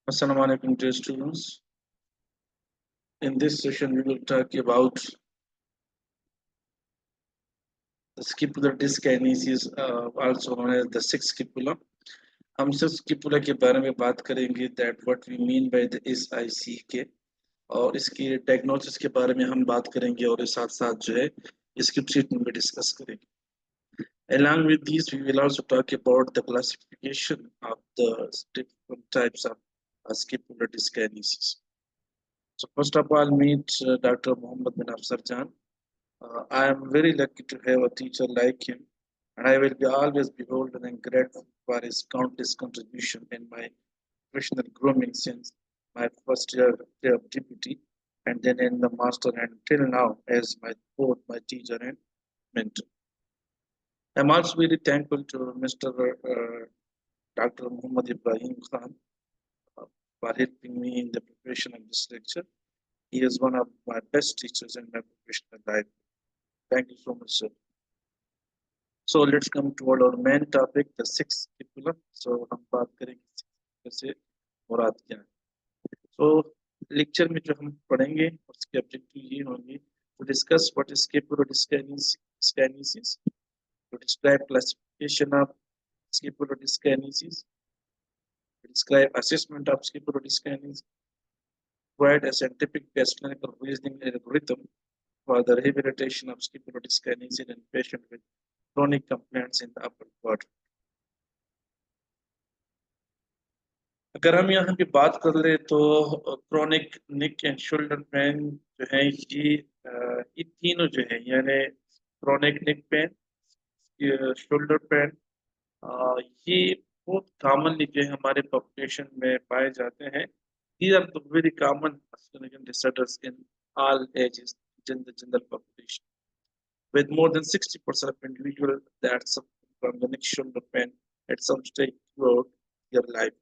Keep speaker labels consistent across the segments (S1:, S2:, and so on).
S1: Assalamu alaikum, dear students. In this session, we will talk about the scapular dyskinesis, also known as the sixth scapula. हम सिर्फ स्किपुला के बारे में बात करेंगे that what we mean by the S.I.C.K और इसकी डायग्नोसिस के बारे में हम बात करेंगे और इस साथ साथ जो है इसकी ट्रीटमेंट भी डिस्कस करेंगे. Along with these, we will also talk about the classification of the different types of scapular dyskinesis. So first of all, meet Dr. Muhammad bin Afsar Jan. I am very lucky to have a teacher like him, and I will be always beholden and grateful for his countless contribution in my professional grooming since my first year of deputy, and then in the master, and till now as both my teacher and mentor. I'm also very thankful to Mr. Dr. Muhammad Ibrahim Khan for helping me in the preparation of this lecture. He is one of my best teachers in my professional life. Thank you so much, sir. So let's come toward our main topic, the sixth scapula. So हम बात करेंगे कैसे मुराद क्या है. So lecture में जो हम पढ़ेंगे उसके objective ये होंगे to discuss what is scapular dyskinesis, to describe classification of scapular dyskinesis, to describe assessment of scapular dyskinesis, provide a scientific test clinical reasoning algorithm for the rehabilitation of scapular dyskinesis in patients with chronic complaints in the upper quadrant. अगर हम यहाँ पे बात कर ले तो chronic neck and shoulder pain जो है ये तीनों जो है यानी chronic neck pain, shoulder pain, ये बहुत कॉमनली जो है हमारे पॉपुलेशन में पाए जाते हैं. These are the very common disorders in all ages in the general population, with more than 60% of individuals that suffer from the neck shoulder pain at some stage throughout their life.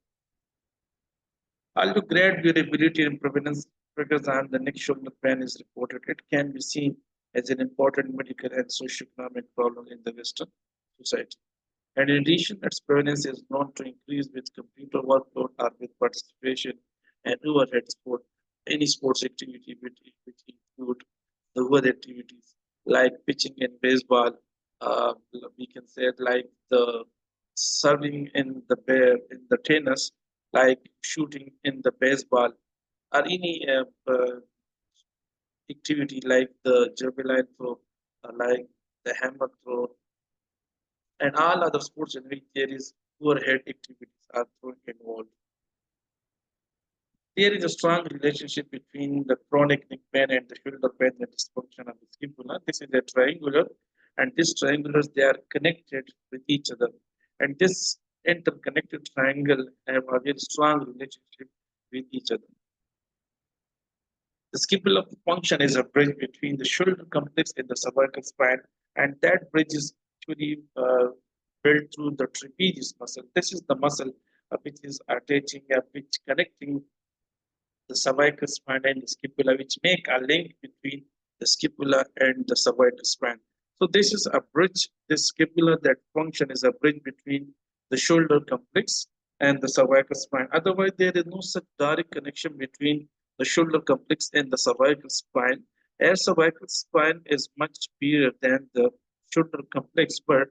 S1: Although great variability in prevalence figures on the neck shoulder pain is reported, it can be seen as an important medical and socioeconomic problem in the Western society. And in addition, its prevalence is known to increase with computer workload or with participation and overhead sport, any sports activity which include the other activities like pitching in baseball, we can say it like the serving in the tennis, like shooting in the baseball, or any activity like the javelin throw, like the hammer throw, and all other sports in which there is overhead activities are involved. There is a strong relationship between the chronic neck pain and the shoulder pain and dysfunction of the scapula. This is a triangular, and these triangulars they are connected with each other, and this interconnected triangle have a very strong relationship with each other. The scapular function is a bridge between the shoulder complex and the cervical spine, and that bridge is actually built through the trapezius muscle. This is the muscle which is attaching, which connecting the cervical spine and the scapula, which make a link between the scapula and the cervical spine. So this is a bridge. This scapula that function is a bridge between the shoulder complex and the cervical spine. Otherwise, there is no such direct connection between the shoulder complex and the cervical spine. As cervical spine is much bigger than the shoulder complex, but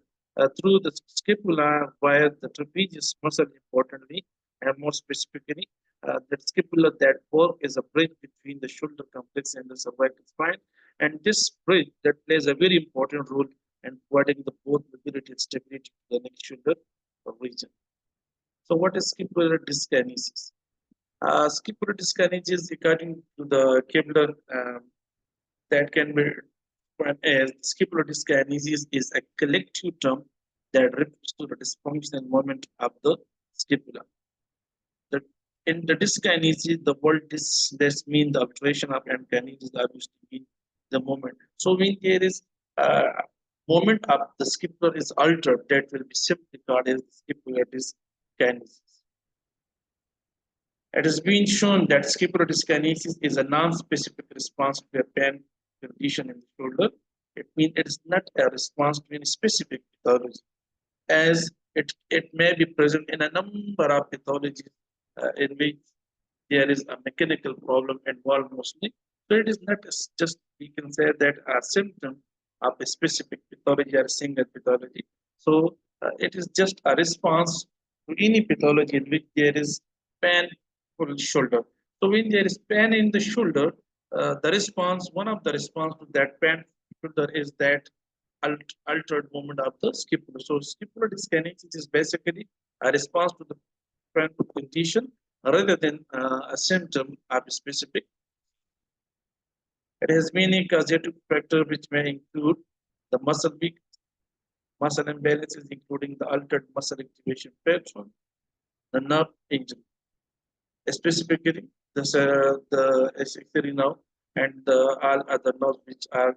S1: through the scapula via the trapezius muscle, importantly, and more specifically, the scapula that work is a bridge between the shoulder complex and the cervical spine, and this bridge that plays a very important role in providing the both mobility and stability to the neck shoulder region. So, what is scapular dyskinesis? Scapular dyskinesis, according to the Kepler, that can be defined as scapular dyskinesis is a collective term that refers to the dysfunctional movement of the scapula. In the dyskinesis, the word this means the alteration of ankinesis are used to mean the movement. So when there is movement of the scapula is altered, that will be simply called as scapular dyskinesis. It has been shown that scapular dyskinesis is a non-specific response to a pain condition in the shoulder. It means it is not a response to any specific pathology, as it may be present in a number of pathologies in which there is a mechanical problem involved mostly. So it is not just we can say that a symptom of a specific pathology or single pathology. So it is just a response to any pathology in which there is pain for the shoulder. So when there is pain in the shoulder, the response, one of the response to that pain shoulder is that altered movement of the scapula. So scapular dyskinesis is basically a response to the pain condition rather than a symptom of a specific. It has many causative factors which may include the muscle weakness, muscle imbalances, including the altered muscle activation pattern, the nerve injury, specifically the S.I.C.K now and all other nerves which are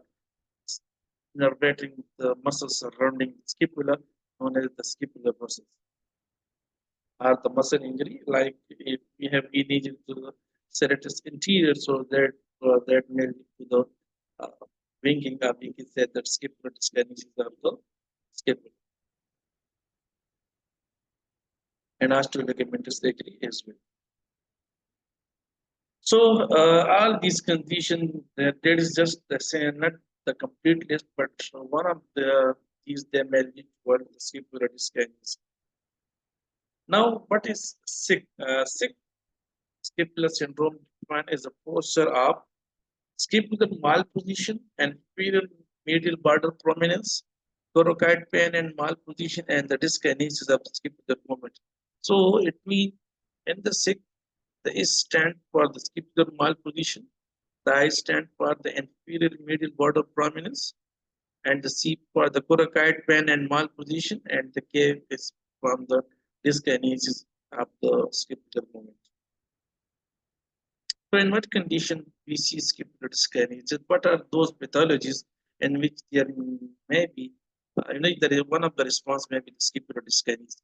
S1: innervating the muscles surrounding the scapula, known as the scapular muscles, are the muscle injury. Like if we have been injured to the serratus anterior, so that may lead to the winging, or we can say that scapular dyskinesis of the scapula and osteoligamentous surgery as well. So all these conditions, there is just the same, not the complete list, but one of these they may lead toward the scapular dyskinesis. Now, what is sick? Sick scapular syndrome defined as a posture of scapular malposition and inferior medial border prominence, thoracoid pain and malposition, and the dyskinesis of the scapular movement. So it means in the sick, the S stand for the scapular malposition, the I stand for the inferior medial border prominence, and the C for the thoracoid pain and malposition, and the K is from the dyskinesis of the scapular movement. So, in what condition we see scapular dyskinesis? What are those pathologies in which there may be, there is one of the response may be the scapular dyskinesis.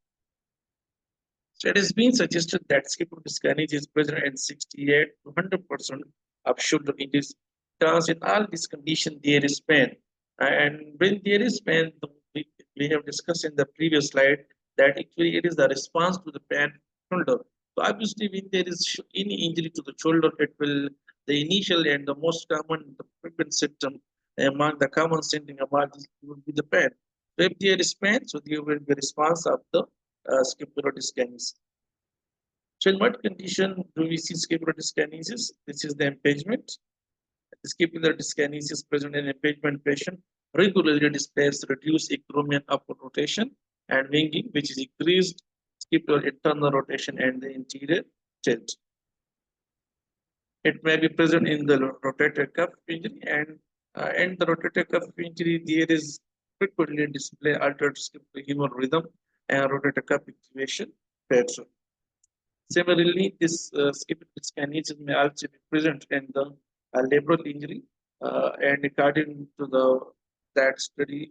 S1: So, it has been suggested that scapular dyskinesis is present in 68 to 100% of shoulder injuries. Because in all these conditions, there is pain. And when there is pain, we have discussed in the previous slide that actually it is the response to the pain shoulder. So obviously, when there is any injury to the shoulder, it will the initial and the most common the frequent symptom among the common symptom about this would be the pain. So if there is pain, so there will be response of the scapular dyskinesis. So in what condition do we see scapular dyskinesis? This is the impingement. The scapular dyskinesis present in impingement patient regularly displays reduced acromion upward rotation and winging, which is increased scapular internal rotation and the interior tilt. It may be present in the rotator cuff injury, and in the rotator cuff injury, there is frequently display altered scapular humeral rhythm and rotator cuff activation pattern. Similarly, this scapular dyskinesis may also be present in the labral injury, and according to that study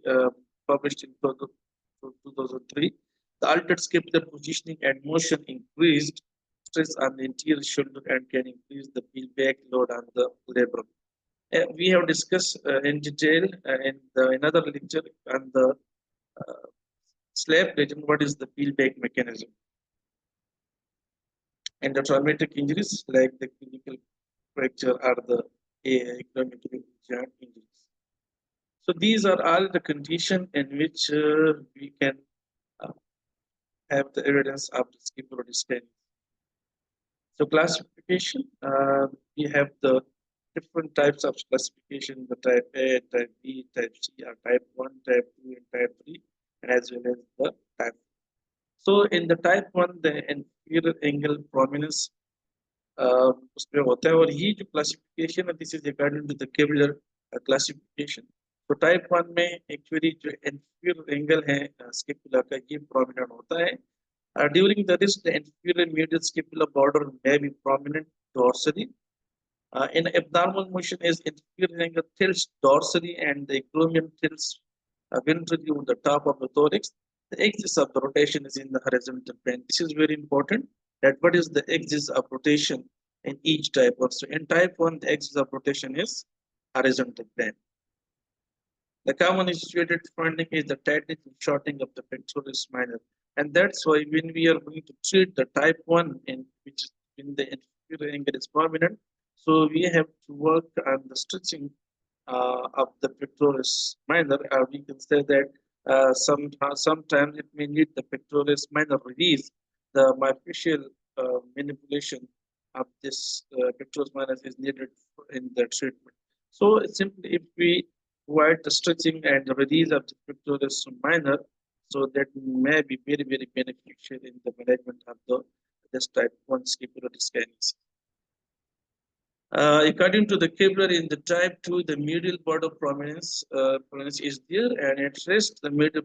S1: published in 2003, the altered scapular positioning and motion increased stress on the anterior shoulder and can increase the back load on the labrum. We have discussed in detail in another lecture on the slab region what is the back mechanism. And the traumatic injuries like the clinical fracture or the economic joint injuries. So these are all the conditions in which we can have the evidence of the scapular dyskinesis. So classification, we have the different types of classification, the type A, type B, type C, or type 1, type 2, and type 3, and as well as the type. So in the type 1, the inferior angle prominence उसमें होता है और ये जो classification है this is according to the Kibler classification तो type 1 में actually जो inferior एंगल है स्केपुला का ये प्रोमिनेंट होता है during the rest the inferior medial scapular border may be prominent dorsally in abnormal motion is inferior angle tilts dorsally and the acromion tilts ventrally on the top of the thorax. The axis of the rotation is in the horizontal plane. This is very important. That what is the axis of rotation in each type 1. So in type 1, the axis of rotation is horizontal plane. The common associated finding is the tightening and shortening of the pectoralis minor. And that's why when we are going to treat the type 1 in which is in the superior angle is prominent. So we have to work on the stretching of the pectoralis minor. We can say that sometimes it may need the pectoralis minor release. The myofascial manipulation of this pectoralis minor is needed in the treatment. So simply, if we provide the stretching and the release of the pectoralis minor, so that may be very beneficial in the management of the this type 1 scapular dyskinesis. According to the Kepler, in the type 2, the medial border prominence is there, and at rest, the medial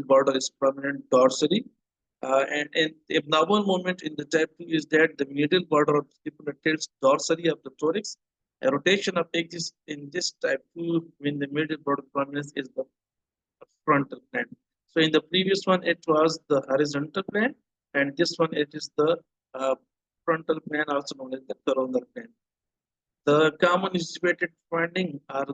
S1: border is prominent dorsally. And the abnormal moment in the type 2 is that the medial border of the scapula tilts dorsally of the thorax. A rotation of axis in this type 2 when the medial border prominence is the frontal plane. So in the previous one, it was the horizontal plane, and this one it is the uh, frontal plane, also known as the coronal plane. The common anticipated finding are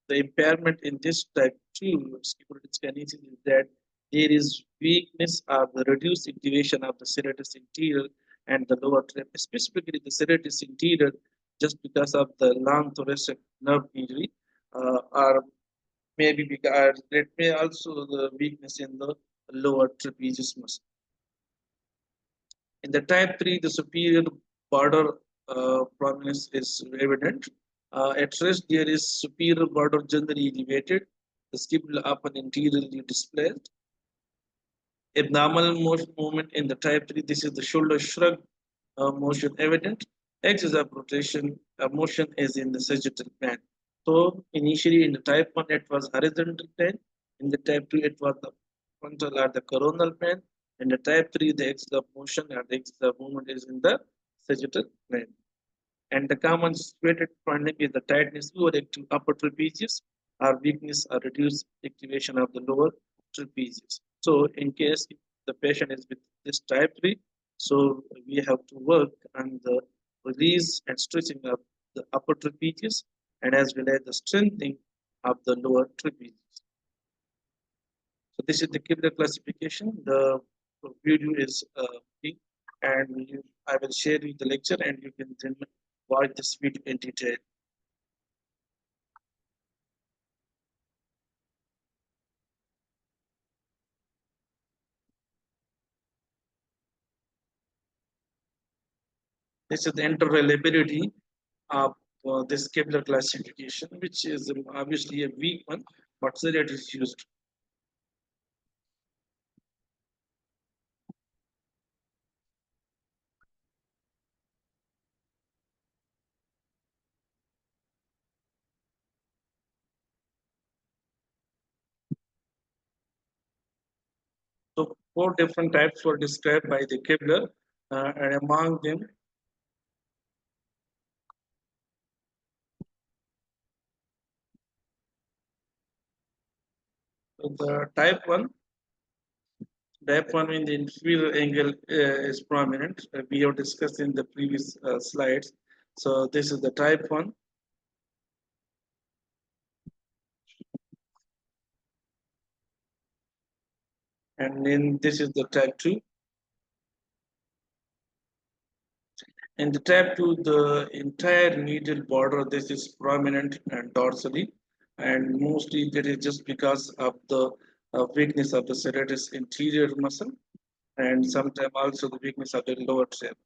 S1: the impairment in this type 2 scapular dyskinesis is that there is weakness or the reduced activation of the serratus anterior and the lower trap, specifically the serratus anterior, just because of the long thoracic nerve injury, or maybe because it may also the weakness in the lower trapezius muscle. In the type 3, the superior border prominence is evident. At rest, there is superior border generally elevated, the scapula up and anteriorly displaced. Abnormal motion movement in the type 3, this is the shoulder shrug motion evident. Axis of rotation motion is in the sagittal plane. So initially in the type 1, it was horizontal plane. In the type 2, it was the frontal or the coronal plane. In the type 3, the axis of motion or the axis of movement is in the sagittal plane. And the common situated finding is the tightness over active upper trapezius or weakness or reduced activation of the lower trapezius. So in case the patient is with this type 3, so we have to work on the release and stretching of the upper trapezius and as well as the strengthening of the lower trapezius. So this is the Kibler classification. The video is big, and I will share you the lecture, and you can then watch this video in detail. This is the interreliability of this Kibler classification, which is obviously a weak one, but still it is used. So four different types were described by the Kibler, and among them, the type 1 in the inferior angle is prominent. We have discussed in the previous slides. So this is the type 1. And then this is the type 2. In the type 2, the entire medial border, this is prominent and dorsally. And mostly that is just because of the weakness of the serratus anterior muscle and sometimes also the weakness of the lower trap.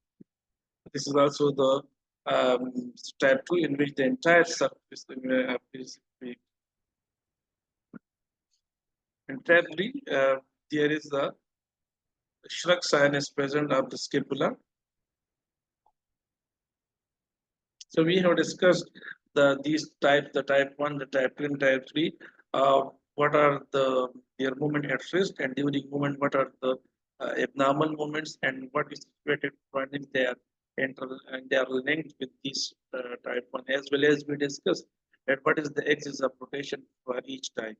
S1: This is also the type 2 in which the entire surface is weak. In type 3, there is the shrug sign is present of the scapula. So we have discussed these types, the type 1, the type 2, and type 3. What are their movement at rest and during movement, what are the abnormal movements and what is situated findings they are and they are linked with this type 1, as well as we discussed that what is the axis of rotation for each type.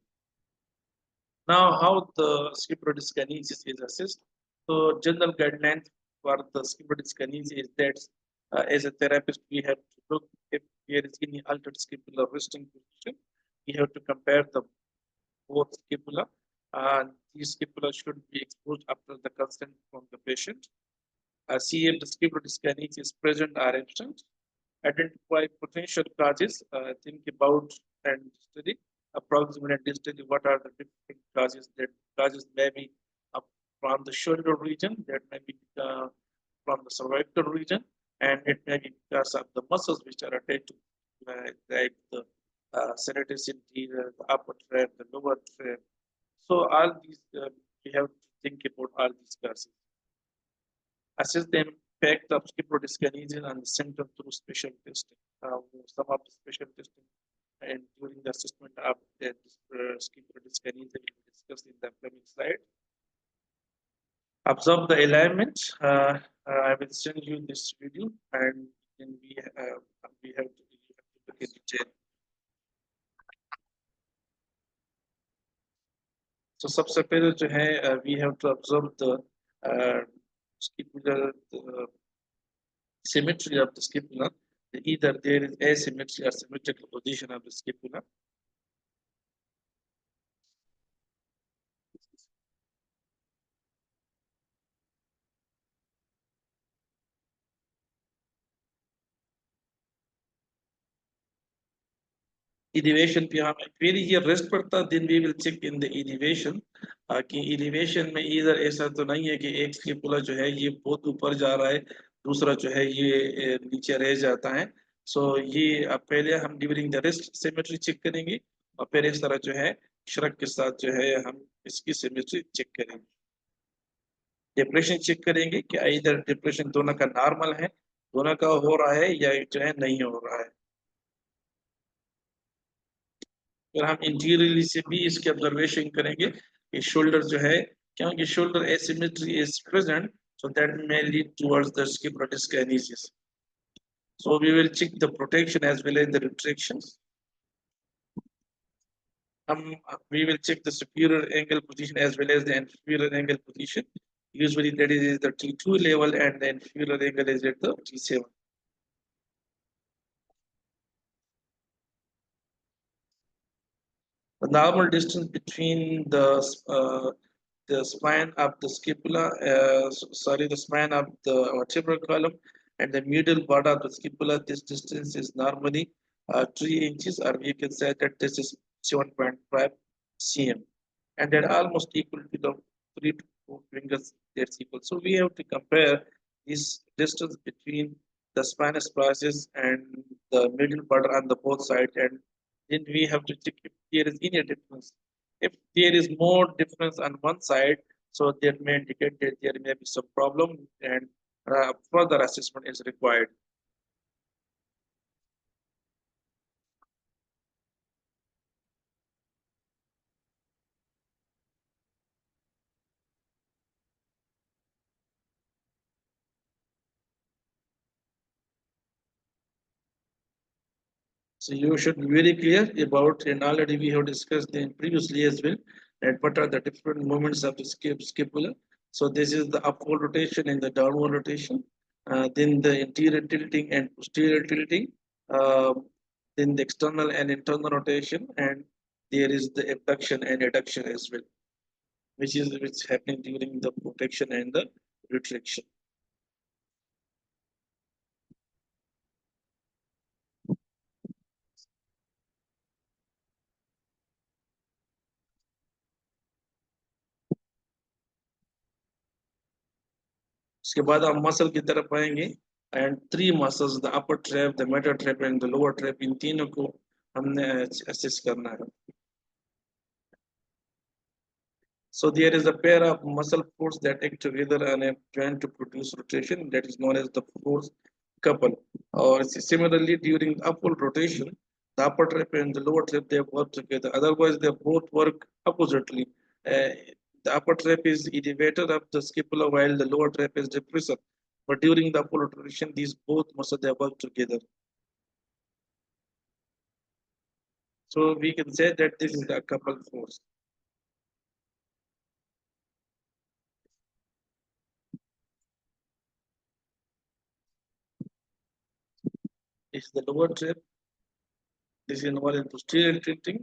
S1: Now, how the scapular dyskinesis is assessed. So, general guidelines for the scapular dyskinesis is that as a therapist, we have to look if there is any altered scapular resting position. We have to compare the both scapula. These scapula should be exposed after the consent from the patient. CM scapular dyskinesis is present or absent. Identify potential causes. Think about and study approximately and study what are the different causes. That causes may be from the shoulder region, that may be from the cervical region, and it may be because of the muscles which are attached to like the serratus anterior, the upper trap, the lower trap. So all these we have to think about all these causes. Assess the impact of scapular dyskinesis on the symptom through special testing. Some of the special testing and during the assessment of the scapular dyskinesis we will discuss in the upcoming slide. Observe the alignment. I will send you this video, and then we have to look at detail. So सबसे पहले जो है we have to observe the scapular symmetry of the scapula. Either there is asymmetry or symmetrical position of the scapula. Elevation पे हम फिर ये rest पड़ता then we will check in the elevation कि elevation में इधर ऐसा तो नहीं है कि एक स्केपुला जो है ये बहुत ऊपर जा रहा है दूसरा जो है ये नीचे रह जाता है सो ये अब पहले हम during the rest symmetry check करेंगे और फिर इस तरह जो है श्रक के साथ जो है हम इसकी सिमेट्री चेक करेंगे डिप्रेशन चेक करेंगे कि इधर डिप्रेशन दोनों का नॉर्मल है दोनों का हो रहा है या जो है नहीं हो रहा है फिर हम इंटीरियरली से भी इसके ऑब्जर्वेशन करेंगे कि शोल्डर जो है क्योंकि shoulder asymmetry is present so that may lead towards the scapular dyskinesis so we will check the protection as well as the retractions we will check the superior angle position as well as the inferior angle position usually that is the T2 level and the inferior angle is at the T7 the normal distance between the spine of the scapula, the spine of the vertebral column and the middle part of the scapula. This distance is normally 3 inches, or we can say that this is 7.5 cm, and that almost equal to the 3 to 4 fingers. That's equal. So we have to compare this distance between the spinous process and the middle part on the both sides, and then we have to check if there is any difference. If there is more difference on one side, so that may indicate that there may be some problem and further assessment is required. So you should be very clear about, and already we have discussed them previously as well, that what are the different movements of the scapula. So this is the upward rotation and the downward rotation, then the interior tilting and posterior tilting, uh, then the external and internal rotation, and there is the abduction and adduction as well, which is happening during the protection and the retraction. उसके बाद हम muscle की तरफ आएंगे and three muscles the upper trap the middle trap and the lower trap इन तीनों को हमने असेस करना है so there is a pair of muscle force that act together on a joint to produce rotation that is known as the force couple or similarly during upward rotation the upper trap and the lower trap they work together otherwise they both work oppositely uh, the upper trap is elevator of the scapula while the lower trap is depressor but during the upward rotation these both muscles they work together so we can say that this is the couple force is the lower trap this is involved in posterior tilting,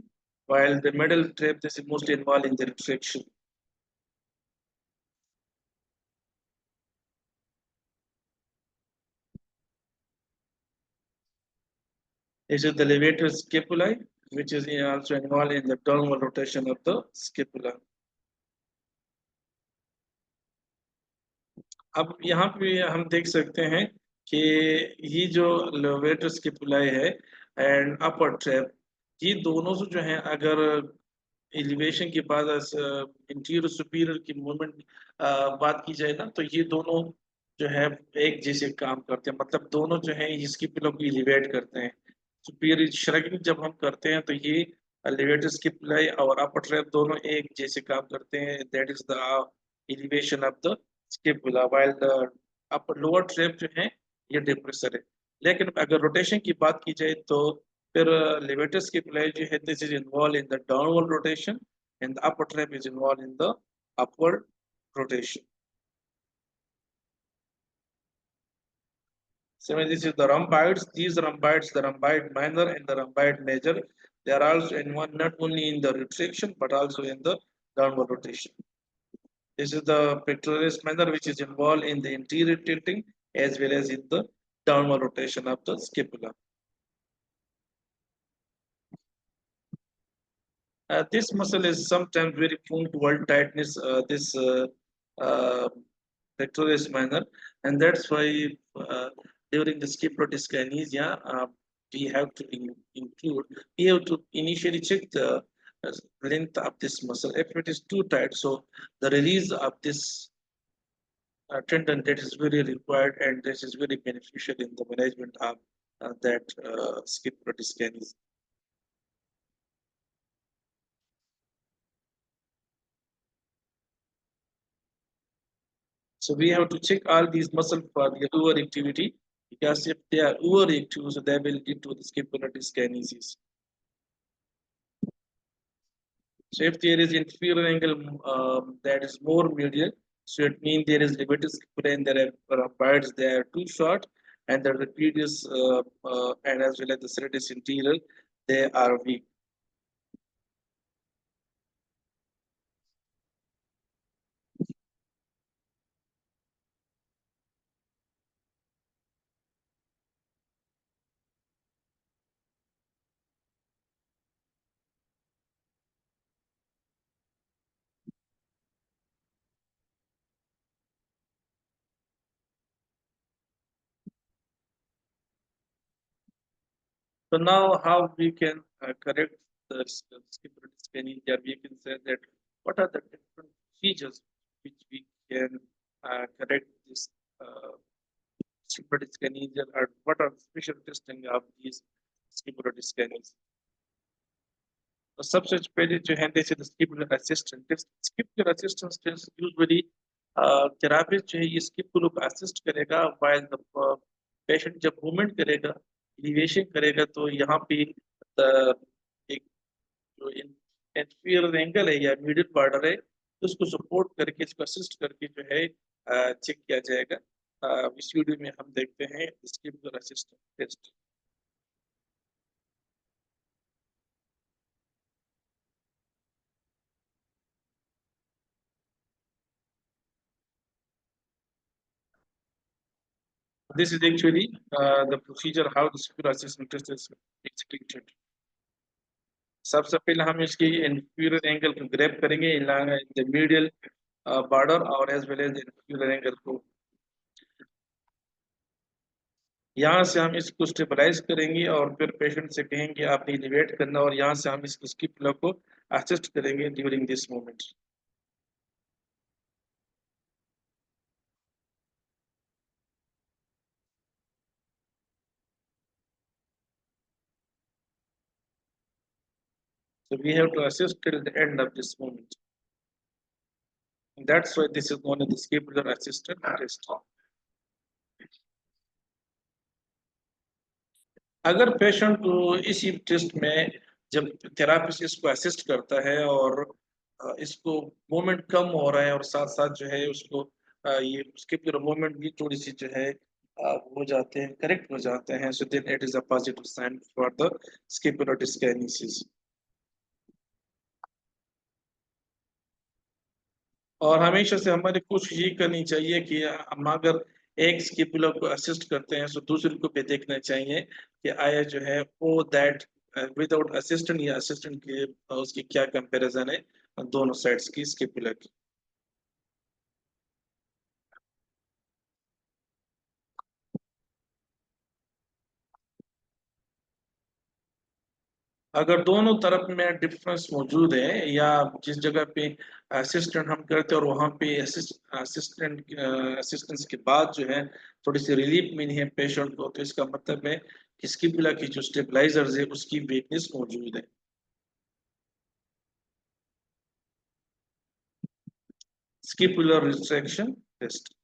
S1: while the middle trap this is mostly involved in the retraction. This is the levator scapulae, which is also involved in the downward rotation of the scapula. अब यहाँ पे हम देख सकते हैं कि ये जो लेवेटर स्किपुलाई है एंड अपर ट्रैप, ये दोनों से जो है अगर एलिवेशन के बाद इंटीरियर सुपीरियर की मूवमेंट बात की जाए ना, तो ये दोनों जो है एक जैसे काम करते हैं, मतलब दोनों जो है इसकी पिलो को एलिवेट करते हैं। सुपीरियर श्रगिंग जब हम करते हैं तो ये लेवेटर स्किपुलाई और अपर ट्रैप दोनों एक जैसे काम करते हैं, that is the elevation of the scapula, while the upper lower trap जो है ये डिप्रेसर है। लेकिन अगर रोटेशन की बात की जाए तो फिर levator scapulae जो है this is involved in the downward rotation and the upper trap is involved in the upward rotation. Similarly, this is the rhomboids. These rhomboids, the rhomboid minor and the rhomboid major, they are also involved not only in the retraction but also in the downward rotation. This is the pectoralis minor, which is involved in the interior tilting as well as in the downward rotation of the scapula. This muscle is sometimes very prone to wall tightness, this uh, pectoralis minor, and that's why during the scapular dyskinesia, we have to include, we have to initially check the length of this muscle. If it is too tight, so the release of this tendon that is very required, and this is very beneficial in the management of that scapular dyskinesia. So we have to check all these muscles for the overactivity, because if they are overactive, so they will lead to the scapular dyskinesis. So if there is inferior angle that is more medial, so it means there is levator scapula and there are rhomboids, they are too short, and the radius and as well as the serratus interior, they are weak. So now how we can correct the scapular dyskinesia? We can say that what are the different features which we can correct this scapular dyskinesia, or what are the special testing of these scapular dyskinesia? तो सबसे पहले जो है जैसे स्किपुलर assistant, स्किपुलर assistant usually therapist जो है ये स्किपुलर को असिस्ट करेगा व्हाइल द पेशेंट जब मूवमेंट करेगा, एलिवेशन करेगा, तो यहाँ पे एक जो इंफीरियर एंगल है या मिडिल बॉर्डर है, उसको सपोर्ट करके, इसको असिस्ट करके जो है चेक किया जाएगा। इस वीडियो में हम देखते हैं scapular assistant test. This is actually the procedure how the scapular assessment test is executed. सबसे पहले हम इसकी inferior angle को grab करेंगे along the medial border और as well as the inferior angle को। यहाँ से हम इसको स्टेबलाइज करेंगे और फिर पेशेंट से कहेंगे आपने एलिवेट करना, और यहाँ से हम इसकी स्किपुला को असिस्ट करेंगे during this moment. So we have to assist till the end of this moment. And that's why this is known as the scapular assisted test. अगर पेशेंट को इसी टेस्ट में जब थेरापिस्ट इसको असिस्ट करता है और इसको मोमेंट कम हो रहा है और साथ साथ जो है उसको ये उसके पूरा मोमेंट भी थोड़ी सी जो है हो जाते हैं, करेक्ट हो जाते हैं, so then it is a positive sign for the scapular dyskinesis. और हमेशा से हमारी कोशिश ये करनी चाहिए कि हम अगर एक स्किपुला को असिस्ट करते हैं तो दूसरे को भी देखना चाहिए कि आया जो है वो दैट विदाउट असिस्टेंट या असिस्टेंट के उसकी क्या कंपैरिजन है दोनों साइड्स की स्किपुला की। अगर दोनों तरफ में डिफरेंस मौजूद है या जिस जगह पे असिस्टेंट हम करते हैं और वहां पे असिस्टेंस के बाद जो है थोड़ी सी रिलीफ मिली है पेशेंट को, तो इसका मतलब है कि स्किपुला की जो स्टेबलाइजर्स है उसकी वीकनेस मौजूद है। स्किपुलर रिट्रैक्शन टेस्ट।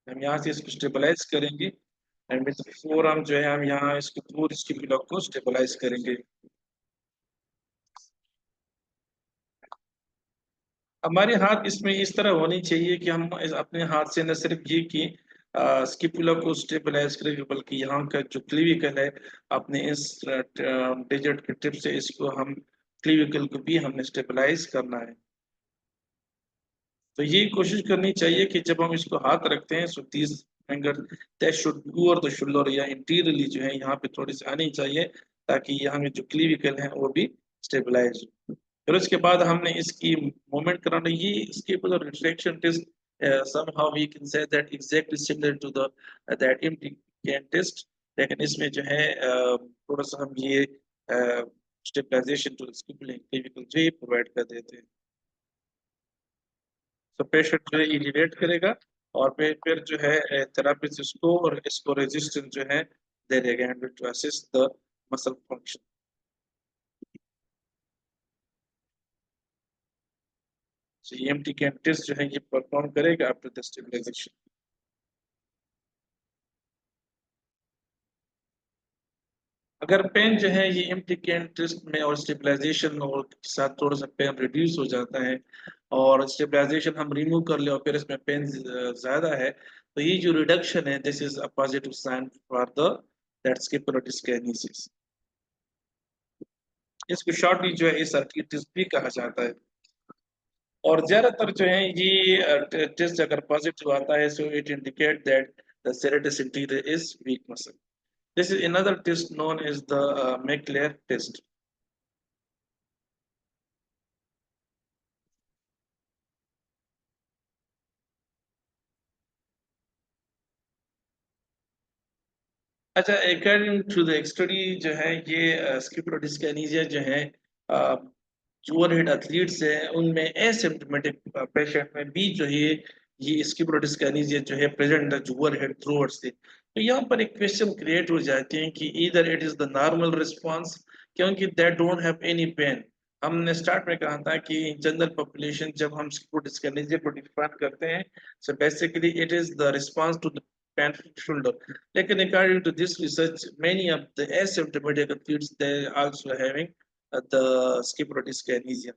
S1: हम यहाँ से इसको स्टेबलाइज करेंगे एंड विद फोर आर्म जो है हम यहाँ इसको पूरी स्किपुला को स्टेबलाइज करेंगे। हमारे हाथ इसमें इस तरह होनी चाहिए कि हम अपने हाथ से न सिर्फ ये कि स्किपुला को स्टेबलाइज करेंगे बल्कि यहाँ का जो क्लीविकल है अपने इस डिजिट के टिप से इसको हम क्लीविकल को भी हमने स्टेबलाइज करना है। तो ये कोशिश करनी चाहिए कि जब हम इसको हाथ रखते हैं so this finger that should over the shoulder या इंटीरियरली जो है यहाँ पे थोड़ी सी आनी चाहिए ताकि यहाँ में जो क्लीविकल है वो भी स्टेबलाइज हो। फिर उसके बाद हमने इसकी मूवमेंट कराना, ये इसके ऊपर reflection test somehow we can say that exactly similar to the that implicant test, लेकिन इसमें जो है थोड़ा सा हम ये स्टेबलाइजेशन टू क्लीविकल जो ये प्रोवाइड कर देते हैं। तो पेशेंट जो है इलिवेट करेगा और फिर जो है थेरापिस्ट इसको और इसको रेजिस्टेंस जो है दे देगा and to assist the muscle function. So EMT can test जो है ये परफॉर्म करेगा आफ्टर द स्टेबलाइजेशन। अगर पेन जो है ये इम्प्लीकेंट टेस्ट में और स्टेबलाइजेशन और साथ थोड़ा सा पेन रिड्यूस हो जाता है और स्टेबलाइजेशन हम रिमूव कर ले और फिर इसमें पेन ज्यादा है तो ये जो रिडक्शन है this is a positive sign for the that scapular dyskinesis. इसको शॉर्टली जो है इस टेस्ट भी कहा जाता है और ज्यादातर जो है ये टेस्ट अगर पॉजिटिव आता है so it indicate that the serratus interior is weak muscle. This is another test known as the Mecler test। अच्छा, अकॉर्डिंग टू द स्टडी जो है ये स्किपुलर डिस्काइनेसिया जो है अ, जो ओवरहेड एथलीट्स हैं उनमें एसिम्प्टोमेटिक पेशेंट में भी जो है ये स्किपुलर डिस्काइनेसिया जो है प्रेजेंट है जो ओवरहेड थ्रूअर्स से, तो यहाँ पर एक क्वेश्चन क्रिएट हो जाते हैं कि इधर it is the normal response क्योंकि they don't have any pain. हमने स्टार्ट में कहा था कि जनरल पॉपुलेशन जब हम स्किपुलर डिस्काइनेसिया को डिफाइन करते हैं so basically it is the response to the painful shoulder. Like according to this research, many of the asymptomatic athletes they also having the scapular dyskinesia.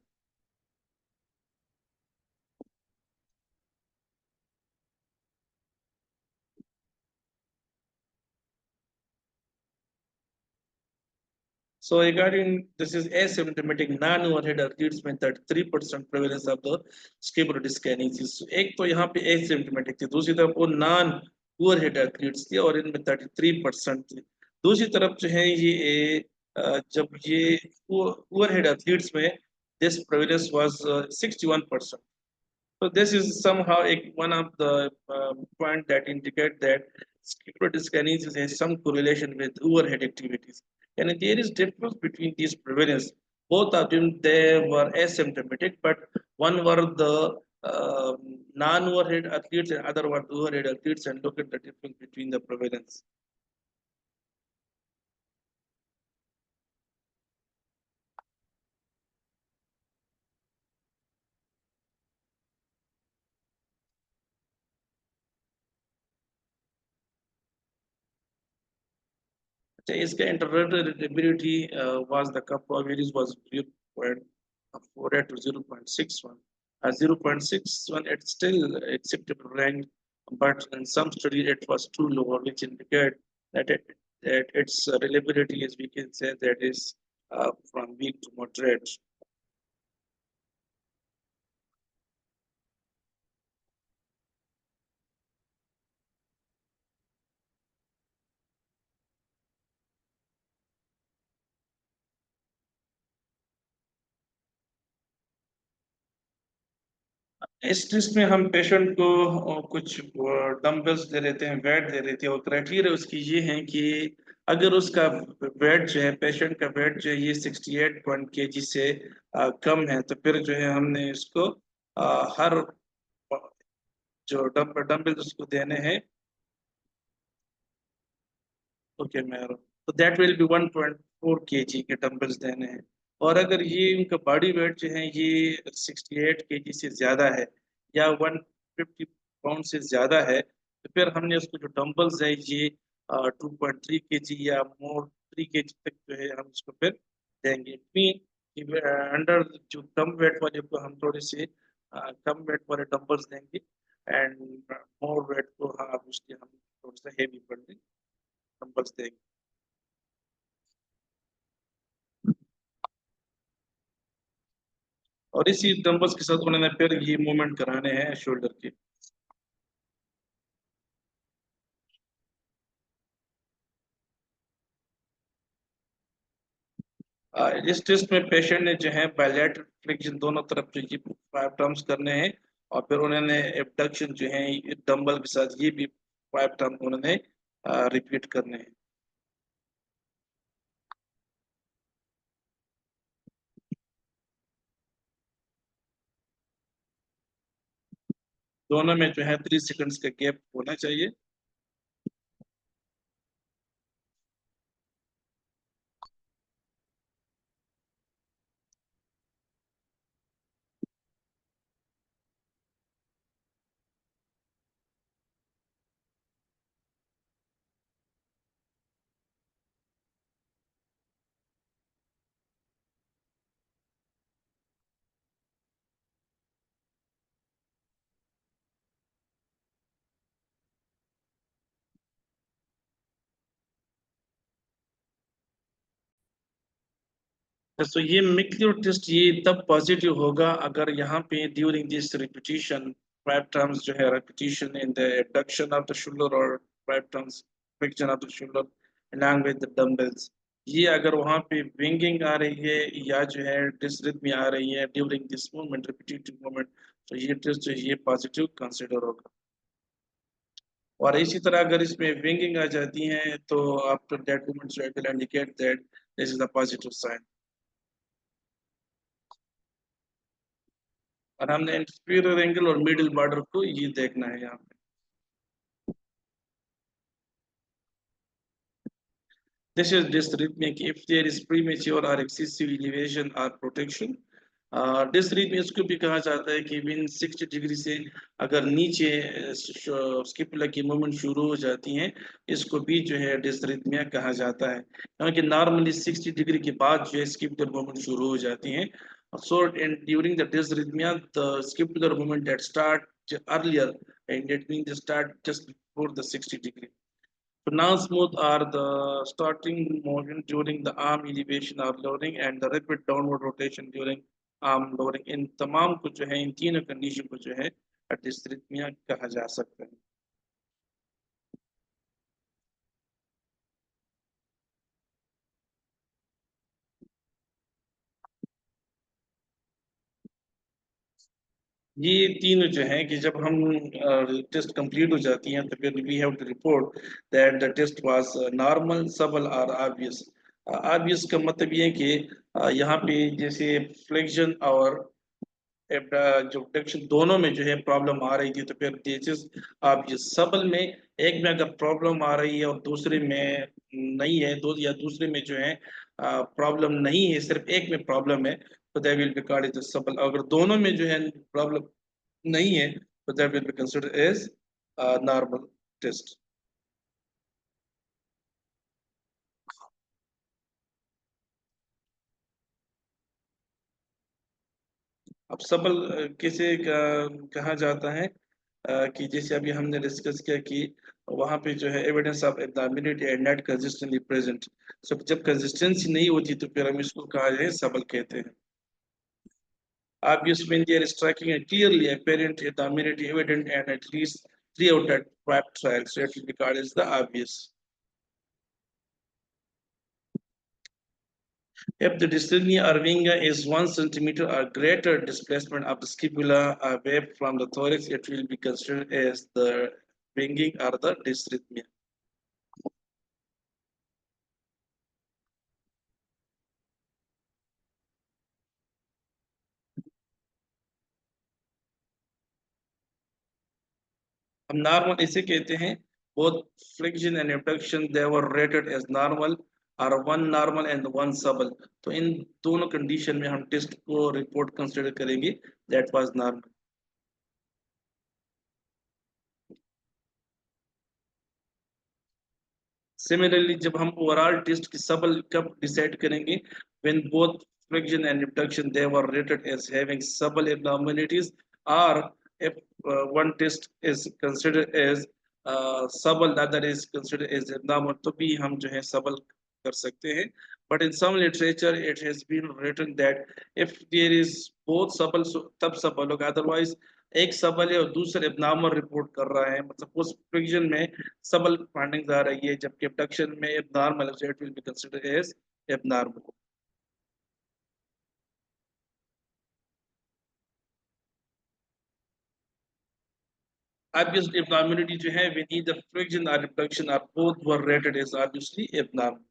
S1: So regarding this is asymptomatic non-overhead athletes में 33% prevalence of the scapular dyskinesia. So एक तो यहाँ पे asymptomatic थी, दूसरी तरफ वो non overhead athletes थी और इनमें 33% थी। दूसरी तरफ जो है ये जब ये overhead athletes में this prevalence was 61%. So this is somehow one of the point that indicate that scapular dyskinesis has some correlation with overhead activities. And there is difference between these prevalence. Both of them they were asymptomatic, but one were the non-overhead athletes and other were the overhead athletes. And look at the difference between the prevalence. So इसका interrelated was the cup of was viewpoint. 4 to 0.61. 0.61, it's still acceptable rank, but in some study it was too low, which indicate that that its reliability is, we can say, that is from weak to moderate. इस test में हम patient को कुछ dumbbells दे देते हैं, wait दे देते हैं, और क्राइटेरिया उसकी ये है कि अगर उसका वेट जो है, पेशेंट का वेट जो है ये 68 kg से कम है, तो फिर जो है हमने इसको हर जो डंबल्स उसको देने हैं। ओके मैं, तो दैट विल बी 1.4 kg के डंबल्स देने हैं। और अगर ये उनका बॉडी वेट जो है ये 68 kg से ज्यादा है या 150 पाउंड से ज्यादा है, तो फिर हमने उसको जो डंबल्स है ये 2.3 kg या मोर 3 kg तक जो है हम उसको फिर देंगे। अंडर जो कम वेट वाले को हम थोड़े से कम वेट वाले डंबल्स देंगे, एंड मोर वेट को हाँ उसके हम थोड़ा सा हेवी बल्डिंग डंबल्स देंगे। और इसी डंबल्स के साथ उन्होंने फिर ये मूवमेंट कराने हैं शोल्डर के। इस टेस्ट में पेशेंट ने जो है बायलैटरल फ्लेक्शन दोनों तरफ जो ये 5 टर्म्स करने हैं, और फिर उन्होंने एबडक्शन जो है डंबल के साथ ये भी 5 टर्म उन्होंने रिपीट करने हैं। दोनों में जो है 3 सेकंड्स का गैप होना चाहिए। तो ये मिक्लियो टेस्ट ये तब पॉजिटिव होगा अगर यहाँ पे ड्यूरिंग दिस रिपीटिशन 5 टर्म्स जो है repetition in the abduction of the shoulder, और 5 terms flexion of the shoulder along with the dumbbells, ये अगर वहाँ पे विंगिंग आ रही है या जो है डिसरिथमी आ रही है during this movement, repetitive movement, तो ये टेस्ट जो है ये पॉजिटिव कंसिडर होगा। और इसी तरह अगर इसमें विंगिंग आ जाती है तो after that movement it will indicate that this is a positive sign. और हमने इंफीरियर एंगल और मिडिल बॉर्डर को ये देखना है यहाँ पे। This is dysrhythmic if there is premature or excessive elevation or protection. डिसरीथमिया इसको भी कहा जाता है कि विन 60 डिग्री से अगर नीचे स्किपुला की मूवमेंट शुरू हो जाती हैं, इसको भी जो है डिसरीथमिया कहा जाता है, क्योंकि नॉर्मली 60 डिग्री के बाद जो है स्किपुलर मूवमेंट शुरू हो जाती हैं। So and during the dysrhythmia, the scapular movement that start earlier, and it means they start just before the 60 degree. So non-smooth are the starting motion during the arm elevation or lowering, and the rapid downward rotation during arm lowering. इन तमाम को जो है इन तीनों condition को जो है डिस्ट्रिथमिया कहा जा सकता है। ये तीनों जो है कि जब हम टेस्ट कंप्लीट हो जाती हैं तो फिर we have to report that the test was normal, subtle और ऑब्वियस। ऑब्वियस का मतलब ये है कि यहाँ पे जैसे फ्लेक्शन और जो डिटेक्शन दोनों में जो है प्रॉब्लम आ रही थी, तो फिर दिस आप ये सबल में एक में अगर प्रॉब्लम आ रही है और दूसरे में नहीं है, दो या दूसरे में जो है प्रॉब्लम नहीं है, सिर्फ एक में प्रॉब्लम है, तो that will be called as subtle. अगर दोनों में जो है प्रॉब्लम नहीं है, तो that will be considered as normal test. अब सबल किसे कहा जाता है, कि जैसे अभी हमने डिस्कस किया कि वहां पे जो है evidence of abnormality and not consistently present. So जब कंसिस्टेंसी नहीं होती तो फिर हम इसको कहा जाए सबल कहते हैं। Obvious when they are striking and clearly apparent abnormality evident and at least three out of five trials, so it will be called as the obvious. If the dystonia or vinga is 1 centimeter or greater displacement of the scapula away from the thorax, it will be considered as the winging or the dysrhythmia. हम normal इसे कहते हैं, both flexion and abduction they were rated as normal or one normal and one subtle। तो इन दोनों condition में हम test को report consider करेंगे, दैट वाज नॉर्मल। सिमिलरली जब हम ओवरऑल टेस्ट की सबल कब डिसाइड करेंगे, when both flexion and abduction they were rated as having subtle abnormalities, or if one test is considered as subtle, the other is considered as abnormal, तो भी हम जो है सबल कर सकते हैं। but in some literature it has been written that if there is both सबल तब सबल होगा, otherwise एक सबल है और दूसरा एबनॉर्मल रिपोर्ट कर रहा है, मतलब उस प्रिजन में सबल फाइंडिंग्स आ रही है जबकि एबडक्शन में एबनॉर्मल है, so it will be considered as abnormal। obviously abnormality जो है when either friction or abduction or both were rated as obviously abnormal।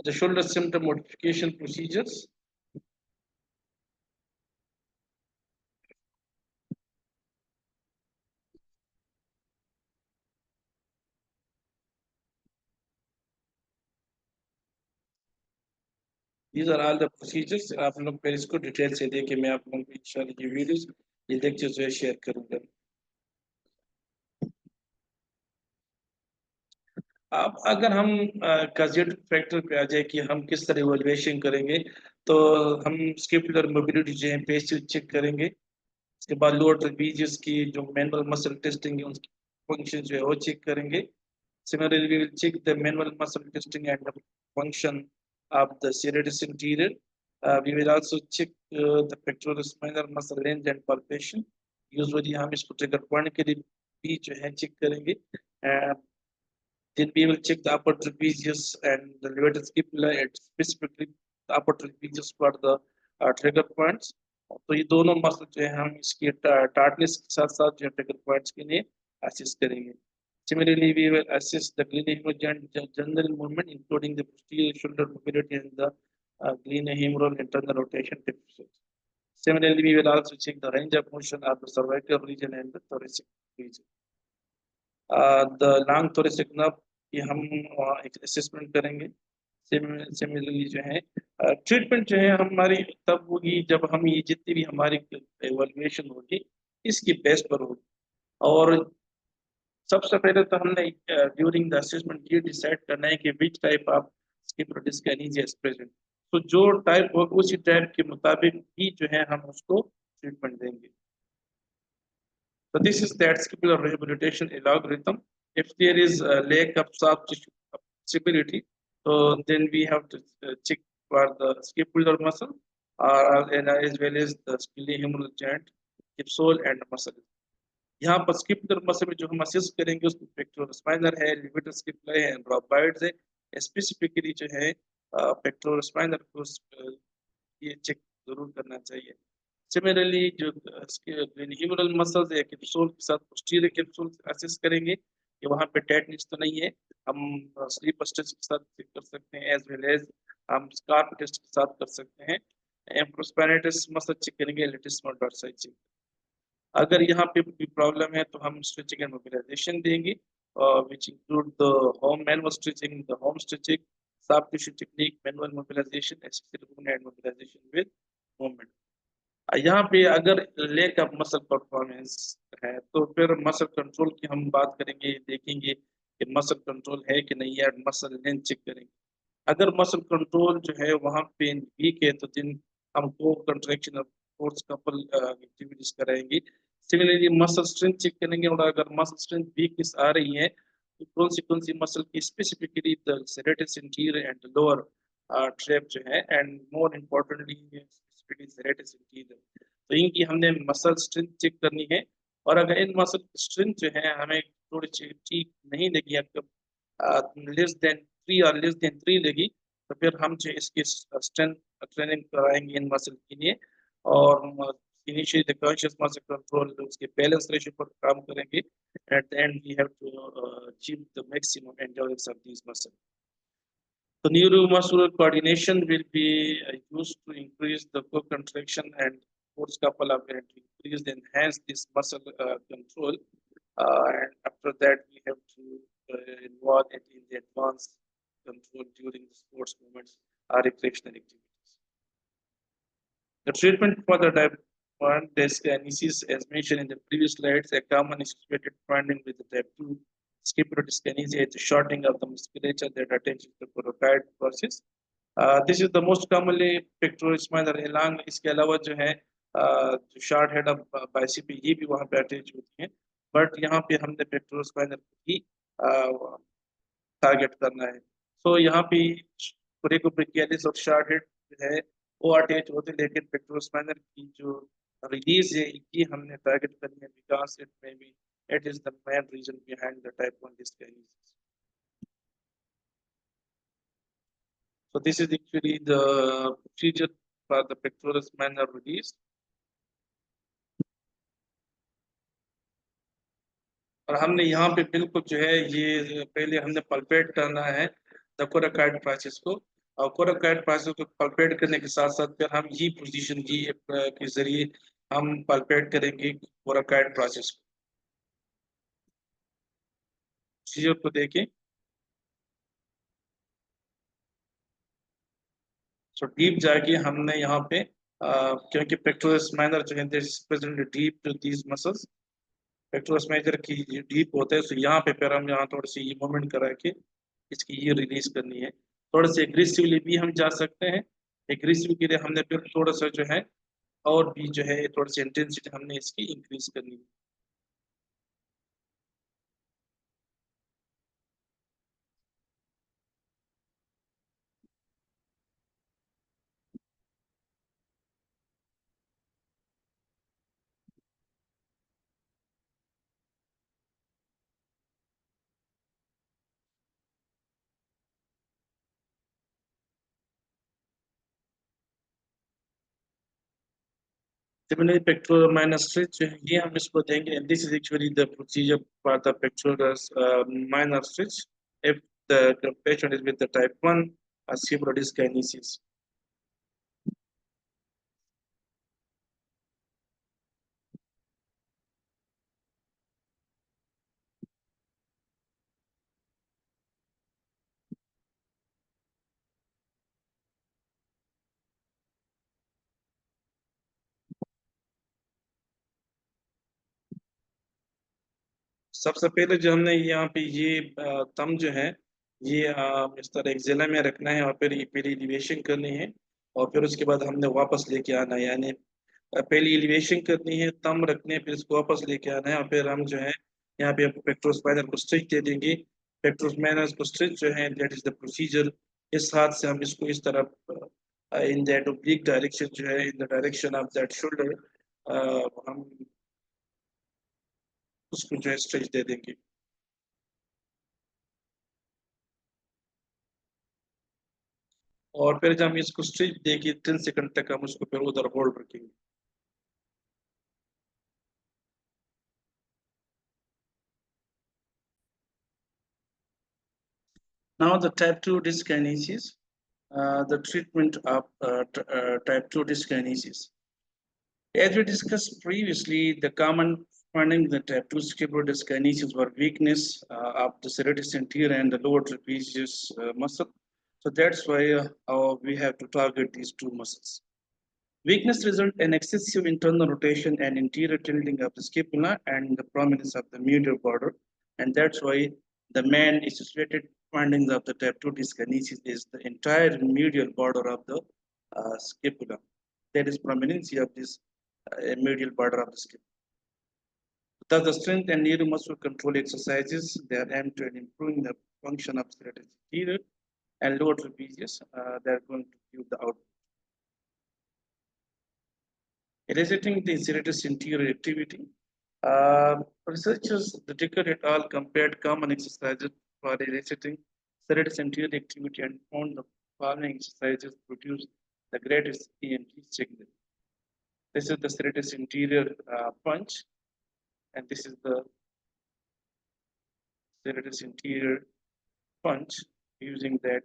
S1: the shoulder symptom modification procedures, these are all the procedures। आप लोग फिर इसको detail से देखें, मैं आप लोगों को इंशाल्लाह ये वीडियोस ये लेक्चर जो है शेयर करूंगा। अब अगर हम कजेट फैक्टर पे आ जाए कि हम किस तरह इवैल्यूएशन करेंगे, तो हम स्केपुलर मोबिलिटी जो है पेशिव चेक करेंगे। उसके बाद लोअर ट्रेपीजियस की जो मैनुअल मसल टेस्टिंग है उसकी फंक्शन जो है वो चेक करेंगे। Similarly, we will check the manual muscle testing and the function of the serratus anterior। We will also check the pectoral muscle length and palpation। Usually हम इसको trigger point के लिए भी जो है चेक करेंगे। Then we will check the upper trapezius and the levator scapula, and specifically the upper trapezius for the trigger points। तो ये दोनों मसल जो है हम इसके टार्टनेस के साथ साथ जो ट्रिगर पॉइंट्स के लिए असिस्ट करेंगे। Similarly, we will assess the glenohumeral general movement, including the posterior shoulder mobility and the glenohumeral internal rotation deficits। Similarly, we will also check the range of motion of the cervical region and the thoracic region। The long thoracic nerve की हम एक assessment करेंगे। Similarly जो है treatment जो है हमारी तब होगी जब हम ये जितनी भी हमारी एवल्यूएशन होगी इसकी बेस पर होगी। और सबसे पहले तो हमने ड्यूरिंग द असेसमेंट ये डिसाइड करना है कि which type of scapular dyskinesia is present. तो जो टाइप होगा उसी टाइप के मुताबिक ही जो है हम उसको ट्रीटमेंट देंगे। So this is that scapular rehabilitation algorithm। If there is a lack of soft tissue stability, so then we have to check for the scapular muscle, and as well as the scapulohumeral joint, capsule and muscle। यहाँ पर स्किपुलर muscle में जो हम assess करेंगे उसमें pectoral स्पाइनर है, levator स्किपुला है and रॉबाइड्स है। स्पेसिफिकली जो है पेक्टोरल स्पाइनर को ये चेक जरूर करना चाहिए। सिमिलरली जो ह्यूमरल मसल्स या कैप्सूल के साथ पोस्टीरियर कैप्सूल असेस करेंगे कि वहां पे टेटनिस तो नहीं है। हम स्लीप टेस्ट के साथ चेक कर सकते हैं, एज वेल एज हम स्कार्प टेस्ट के साथ कर सकते हैं। एम्प्रोस्पाइनेटस मसल चेक करेंगे, लेटिसिमल डॉर्साई चेक। अगर यहाँ पे भी प्रॉब्लम है तो हम स्ट्रेचिंग एंड मोबिलाइजेशन देंगे, which include the home manual stretching, the home stretching, soft tissue technique, manual mobilization, assisted movement and mobilization with movement। यहाँ पे अगर लेक ऑफ मसल परफॉर्मेंस है तो फिर मसल कंट्रोल की हम बात करेंगे, देखेंगे कि मसल कंट्रोल है कि नहीं है, मसल लेंथ चेक करेंगे। अगर मसल कंट्रोल जो है वहां पे वीक है तो दिन हमको कंट्रैक्शन और फोर्स कपल एक्टिविटीज कराएंगी। सिमिलरली मसल स्ट्रेंथ चेक करेंगे, और अगर मसल स्ट्रेंथ वीकनेस आ रही है तो कौन सी मसल की specifically the serratus interior and lower trap जो है, and more importantly specifically serratus interior, तो इनकी हमने मसल स्ट्रेंथ चेक करनी है। और अगर इन मसल स्ट्रेंथ जो है हमें थोड़ी सी ठीक नहीं लगी, लेस देन 3 और लेस देन 3 लगी, तो फिर हम जो इसकी स्ट्रेंथ ट्रेनिंग कराएंगे इन मसल के लिए। और initially the conscious muscle control उसके बैलेंस रेशियो पर काम करेंगे। At the end we have to achieve the maximum endurance of this muscle. The neuromuscular coordination will be used to increase the co-contraction and force couple up and to increase the enhance this muscle control. And after that, we have to involve it in the advanced control during the sports movements or recreational activities. The treatment for the type 1 dyskinesis, as mentioned in the previous slides, a common associated finding with the type 2 scapular dyskinesia is the shortening of the musculature that attaches the coracoid process. This is the most commonly pectoral spinal along, इसके अलावा जो है जो short head of bicep ये भी वहाँ पे attach होती हैं, बट यहाँ पे हमने पेक्टोरल स्पाइनल ही टारगेट करना है। सो यहाँ पे कोरेकोब्रेकियालिस और शॉर्ट हेड जो है वो अटैच होते हैं, लेकिन पेक्टोरल स्पाइनल की जो रिलीज है ये हमने टारगेट करनी है, because it may be it is the main reason behind the type 1 dyskinesis. So this is actually the procedure for the pectoral spinal release. और हमने यहाँ पे बिल्कुल जो है ये पहले हमने पल्पेट करना है द कोराकाइड प्रोसेस को, और कोराकाइड प्रोसेस को पल्पेट करने के साथ साथ फिर हम ये पोजीशन ये के जरिए हम पल्पेट करेंगे कोराकाइड प्रोसेस को। प्रोसीजर को देखें। सो डीप जाके हमने यहाँ पे क्योंकि पेक्टोरल स्पाइनल जो है this present deep to these muscles, pectoralis major की डीप होता है, तो यहाँ पे फिर हम यहाँ थोड़ी सी ये मूवमेंट करा के इसकी ये रिलीज करनी है। थोड़ा सा एग्रेसिवली भी हम जा सकते हैं, एग्रेसिव के लिए हमने फिर थोड़ा सा जो है और भी जो है थोड़ी सी इंटेंसिटी हमने इसकी इंक्रीज करनी है। सिमिलरली पेक्टोरल माइनस स्ट्रेच जो है ये हम इसको देंगे, this is actually the procedure for the pectoral minus stretch if the patient is with the type 1 scapular dyskinesis. सबसे पहले जो हमने यहाँ पे ये थंब जो है ये इस तरह एक जिला में रखना है, और फिर ये पहले एलिवेशन करनी है, और फिर उसके बाद हमने वापस लेके आना है, यानी पहले एलिवेशन करनी है, थंब रखने हैं, फिर इसको वापस लेके आना है, और फिर हम जो है यहाँ पे पेक्टोरल स्पाइनल को स्ट्रेच दे देंगे। पेक्टोरल स्पाइनल को स्ट्रेच जो है दैट इज द प्रोसीजर। इस हाथ से हम इसको इस तरफ इन दैट ओब्लिक डायरेक्शन जो है in the direction of that shoulder हम उसको जो है स्ट्रेच दे देंगे। और फिर जब हम इसको स्ट्रेच देंगे 10 सेकंड तक हम उसको फिर उधर होल्ड रखेंगे। Now the type 2 dyskinesis, the treatment of type 2 dyskinesis. As we discussed previously, the common findings that type 2 scapular dyskinesis were weakness of the serratus anterior and the lower trapezius muscle. So that's why we have to target these two muscles. Weakness results in excessive internal rotation and interior tilting of the scapula and the prominence of the medial border, and that's why the man is situated findings of the type 2 dyskinesis is the entire medial border of the scapula. There is prominency of this medial border of the scapula. Thus, the strength and neuromuscular control exercises, they are aimed at improving the function of serratus anterior and lower trapezius. They are going to give the output. Eliciting the serratus anterior activity. Researchers, the Dicker et al. Compared common exercises for eliciting serratus anterior activity and found the following exercises produce the greatest EMG signal. This is the serratus anterior punch, and this is the serratus anterior punch using that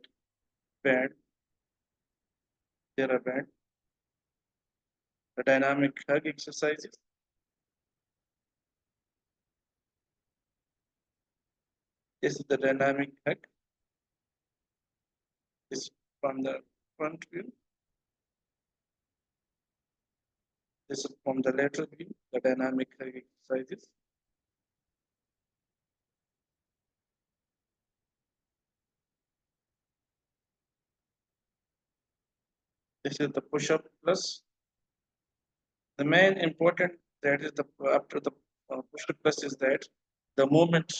S1: band, TheraBand. The dynamic hug exercises. This is the dynamic hug. This is from the front view. This is from the lateral view, the dynamic hug exercises. This is the push-up plus. The main important that is the after the push-up plus is that the movement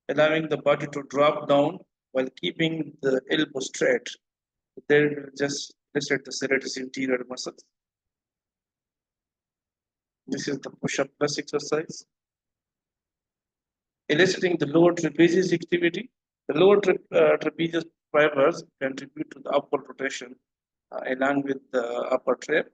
S1: allowing the body to drop down while keeping the elbow straight. They will just reset the serratus anterior muscles. This is the push-up plus exercise. Eliciting the lower trapezius activity. The lower trapezius fibers contribute to the upward rotation along with the upper trap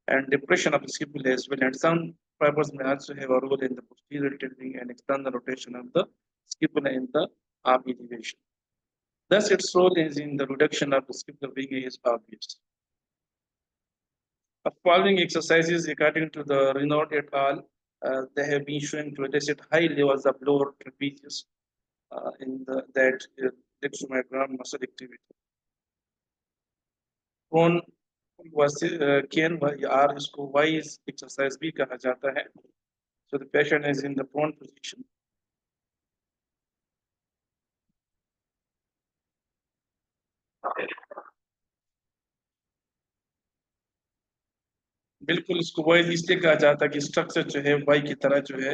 S1: and depression of the scapula as well. And some fibers may also have a role in the posterior tilting and external rotation of the scapula in the arm elevation. Thus, its role is in the reduction of the scapular wing is obvious. The following exercises, according to the Renaud et al., they have been shown to elicit high levels of lower trapezius in that dextromergram muscle activity. Prone can R इसको Y exercise भी कहा जाता है. So the patient is in the prone position. बिल्कुल इसको wise इसलिए कहा जाता है कि स्ट्रक्चर जो है वाई की तरह जो है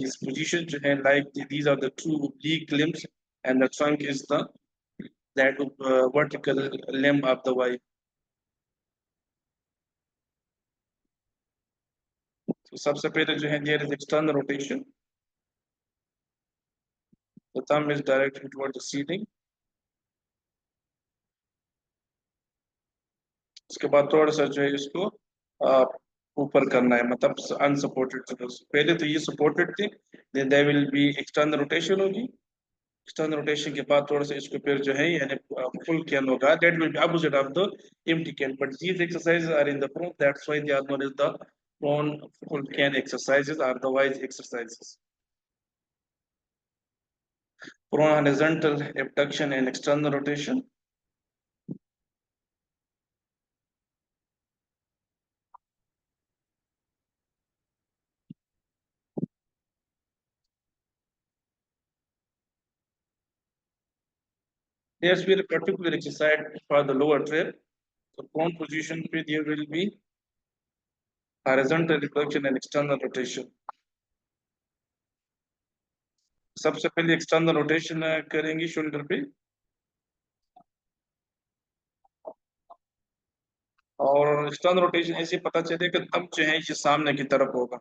S1: इस पोजीशन जो है like these are the two oblique limbs and the trunk is the that vertical limb of the Y. So सबसे पहले जो है there is external rotation. The thumb is directed toward the ceiling. उसके बाद थोड़ा सा जो है इसको ऊपर करना है मतलब अनसपोर्टेड पहले तो ये सपोर्टेड थी then there will be external rotation होगी external rotation के बाद थोड़ा सा इसको फिर जो है यानी full can होगा that will be opposite of the empty can but these exercises are in the prone that's why they are known as the prone full can exercises or the wise exercises. Prone horizontal abduction and external rotation. There's been a particular exercise for the lower trap. So prone position there will be horizontal abduction and external rotation. सबसे पहले external rotation करेंगे shoulder पे और external rotation ऐसे पता चले कि तब जो है ये सामने की तरफ होगा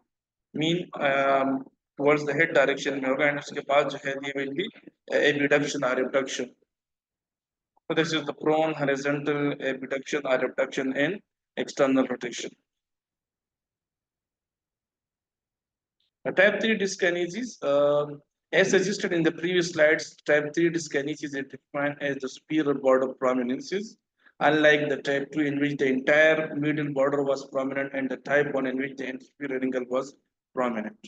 S1: mean towards the head direction में होगा एंड उसके बाद जो है ये will be abduction or abduction. So this is the prone horizontal abduction or abduction in external rotation. Type 3 dyskinesis, as suggested in the previous slides, type 3 dyskinesis is defined as the superior border prominences, unlike the type 2 in which the entire medial border was prominent and the type 1 in which the inferior angle was prominent.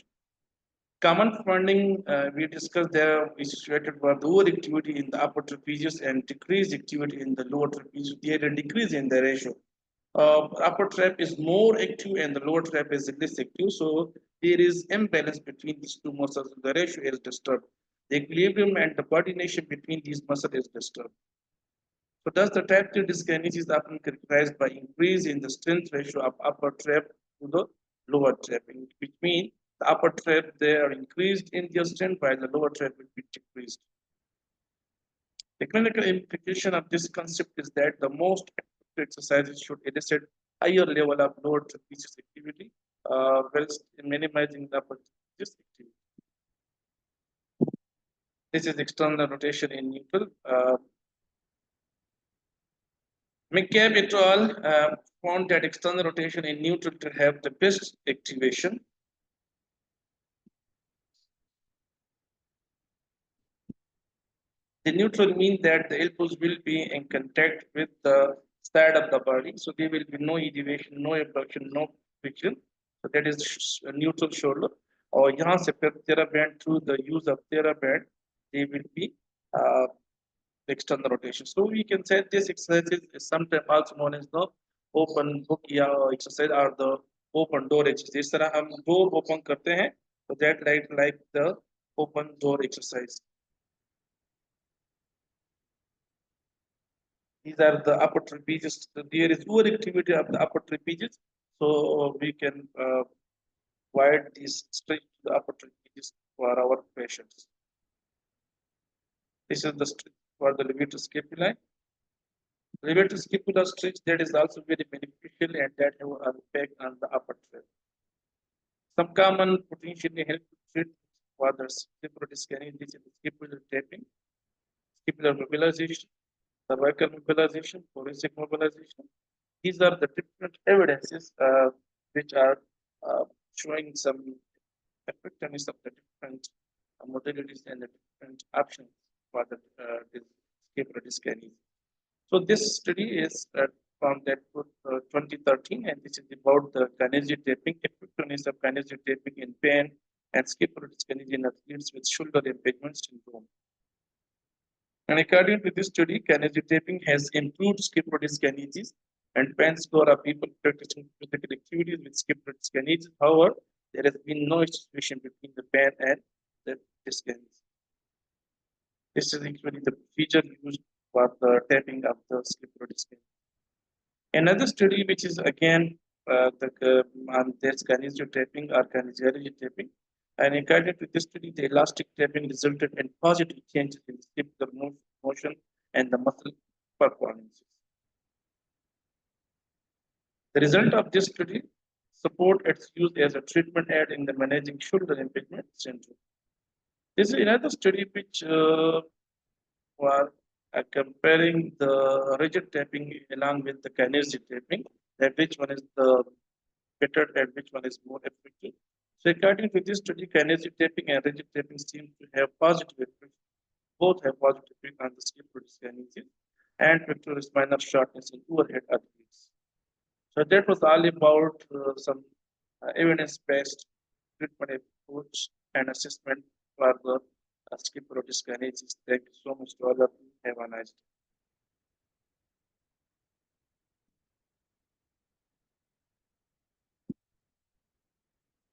S1: Common finding we discussed there is situated for the overactivity in the upper trapezius and decreased activity in the lower trapezius. There is a decrease in the ratio. Upper trap is more active and the lower trap is less active. So there is imbalance between these two muscles. The ratio is disturbed. The equilibrium and the coordination between these muscles is disturbed. So thus the type 2 dyskinesis is often characterized by increase in the strength ratio of upper trap to the lower trap, which means the upper trap they are increased in their strength while the lower trap will be decreased. The clinical implication of this concept is that the most effective exercises should elicit higher level of lower trapezius activity, whilst minimizing the upper trapezius activity. This is external rotation in neutral. McCabe et al. Found that external rotation in neutral to have the best activation. The neutral means that the elbows will be in contact with the side of the body, so there will be no elevation, no abduction, no flexion. So that is a neutral shoulder. और यहाँ से फिर TheraBand through the use of TheraBand, they will be uh, external rotation. So we can say this exercise is sometimes also known as the open book या exercise or the open door exercise. इस तरह हम door open करते हैं, so that like the open door exercise. These are the upper trapezius. There is overactivity of the upper trapezius, so we can wide this stretch to the upper trapezius for our patients. This is the stretch for the levator scapulae. Levator scapular stretch that is also very beneficial and that have an effect on the upper trap. Some common potentially helpful treatments for the scapular dyskinesis is the scapular tapping, scapular mobilization, cervical mobilization, thoracic mobilization. These are the different evidences which are showing some effectiveness of the different modalities and the different options for the this scapular dyskinesis. So this study is from that 2013, and this is about the kinesia tapping, effectiveness of kinesia tapping in pain and scapular dyskinesia in athletes with shoulder impingement syndrome. And according to this study, kinesia tapping has improved scapular dyskinesis and pain score of people practicing physical activities with scapular dyskinesis. However, there has been no association between the pain and the dyskinesis. This is actually the procedure used for the tapping of the scapular dyskinesis. Another study, which is again on this kinesia tapping or kinesiology tapping, and according to this study, the elastic tapping resulted in positive changes in scapular motion and the muscle performances. The result of this study support its use as a treatment aid in the managing shoulder impingement syndrome. This is another study which was comparing the rigid tapping along with the kinesia tapping, that which one is the better and which one is more effective. So according to this study, kinesia tapping and rigid tapping seem to have positive effects. Both have positive effect on the scapular dyskinesis and pectoralis minor shortness in overhead athletes. So that was all about some evidence-based treatment approach and assessment for the scapular dyskinesis. Thank you so much to all of you. Have a nice day.